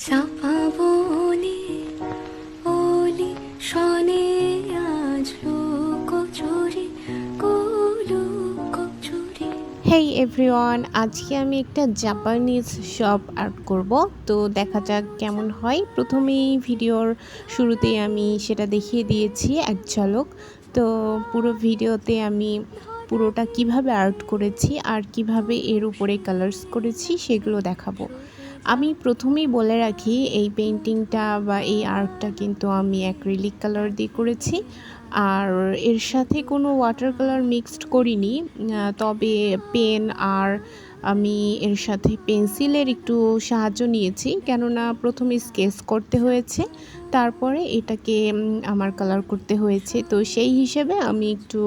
চাপা বনে অলি শনে আজ লোকচুরি কচুরি। হেই এভরিওয়ান, আজকে আমি একটা জাপানিজ শপ আর্ট করব। তো দেখা যাক কেমন হয়। প্রথমেই ভিডিওর শুরুতেই আমি সেটা দেখিয়ে দিয়েছি এক ঝলক। তো পুরো ভিডিওতে আমি পুরোটা কিভাবে আর্ট করেছি আর কিভাবে এর উপরে কালার্স করেছি সেগুলো দেখাবো। আমি প্রথমেই বলে রাখি, এই পেন্টিংটা বা এই আর্টটা কিন্তু আমি অ্যাক্রিলিক কালার দিয়ে করেছি, আর এর সাথে কোনো ওয়াটার কালার মিক্সড করিনি। তবে পেন আর আমি এর সাথে পেন্সিলের একটু সাহায্য নিয়েছি, কেননা প্রথমে স্কেচ করতে হয়েছে, তারপরে এটাকে আমার কালার করতে হয়েছে। তো সেই হিসেবে আমি একটু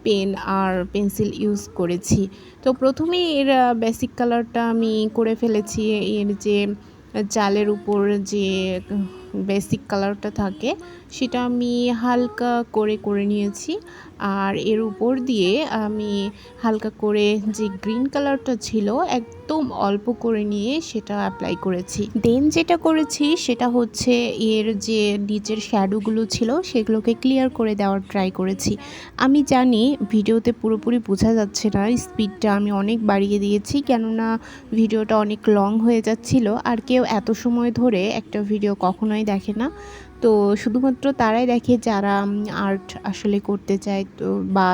পেন আর পেন্সিল ইউজ করেছি। তো প্রথমেই এর বেসিক কালারটা আমি করে ফেলেছি। এর যে চালের উপর যে বেসিক কালারটা থাকে সেটা আমি হালকা করে নিয়েছি, আর এর উপর দিয়ে আমি হালকা করে যে গ্রিন কালারটা ছিল একদম অল্প করে নিয়ে সেটা অ্যাপ্লাই করেছি। দেন যেটা করেছি সেটা হচ্ছে এর যে নিচের শ্যাডোগুলো ছিল সেগুলোকে ক্লিয়ার করে দেওয়ার ট্রাই করেছি। আমি জানি ভিডিওতে পুরোপুরি বোঝা যাচ্ছে না, স্পিডটা আমি অনেক বাড়িয়ে দিয়েছি, কেননা ভিডিওটা অনেক লং হয়ে যাচ্ছিল, আর কেউ এত সময় ধরে একটা ভিডিও কখনোই দেখে না। তো শুধুমাত্র তারাই দেখে যারা আর্ট আসলে করতে চায়, তো বা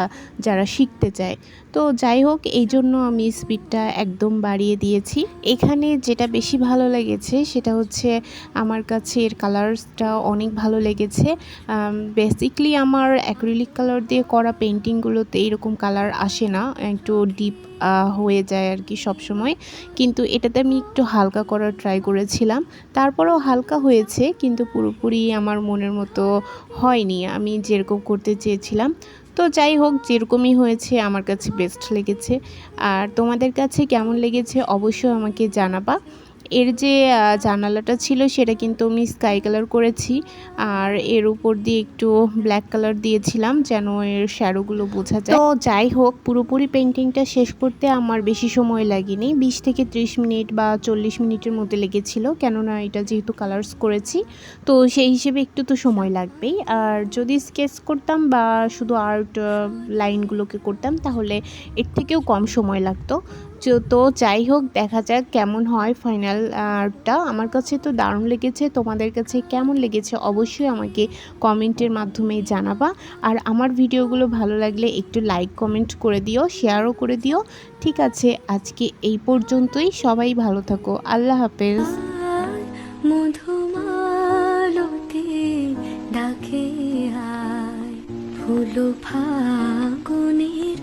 যারা শিখতে চায়। তো যাই হোক, এই জন্য আমি স্পিডটা একদম বাড়িয়ে দিয়েছি। এখানে যেটা বেশি ভালো লেগেছে সেটা হচ্ছে আমার কাছে এর কালার্সটা অনেক ভালো লেগেছে। বেসিকলি আমার অ্যাক্রিলিক কালার দিয়ে করা পেন্টিংগুলোতে এরকম কালার আসে না, একটু ডিপ হয়ে যায় আর কি সবসময়, কিন্তু এটাতে আমি একটু হালকা করার ট্রাই করেছিলাম। তারপরেও হালকা হয়েছে, কিন্তু পুরোপুরি আমার মনের মতো হয়নি আমি যেরকম করতে চেয়েছিলাম। তো যাই হোক, যেরকমই হয়েছে আমার কাছে বেস্ট লেগেছে। আর তোমাদের কাছে কেমন লেগেছে অবশ্যই আমাকে জানাবা। এর যে জানালাটা ছিল সেটা কিন্তু আমি স্কাই কালার করেছি, আর এর উপর দিয়ে একটু ব্ল্যাক কালার দিয়েছিলাম যেন এর শ্যাডোগুলো বোঝা যায়। তো যাই হোক, পুরোপুরি পেন্টিংটা শেষ করতে আমার বেশি সময় লাগেনি, 20 থেকে 30 মিনিট বা 40 মিনিটের মধ্যে লেগেছিল, কেননা এটা যেহেতু কালার্স করেছি তো সেই হিসেবে একটু তো সময় লাগবেই। আর যদি স্কেচ করতাম বা শুধু আর্ট লাইনগুলোকে করতাম তাহলে এর থেকেও কম সময় লাগতো। তো যাই হোক, দেখা যাক কেমন হয় ফাইনাল আর্টটা। আমার কাছে তো দারুণ লেগেছে, তোমাদের কাছে কেমন লেগেছে অবশ্যই আমাকে কমেন্টের মাধ্যমে জানাবা। আর আমার ভিডিওগুলো ভালো লাগলে একটু লাইক কমেন্ট করে দিও, শেয়ারও করে দিও। ঠিক আছে, আজকে এই পর্যন্তই। সবাই ভালো থাকো, আল্লাহ হাফেজ। মধুমালতে ডাকে আয় ফুল ফাগুনের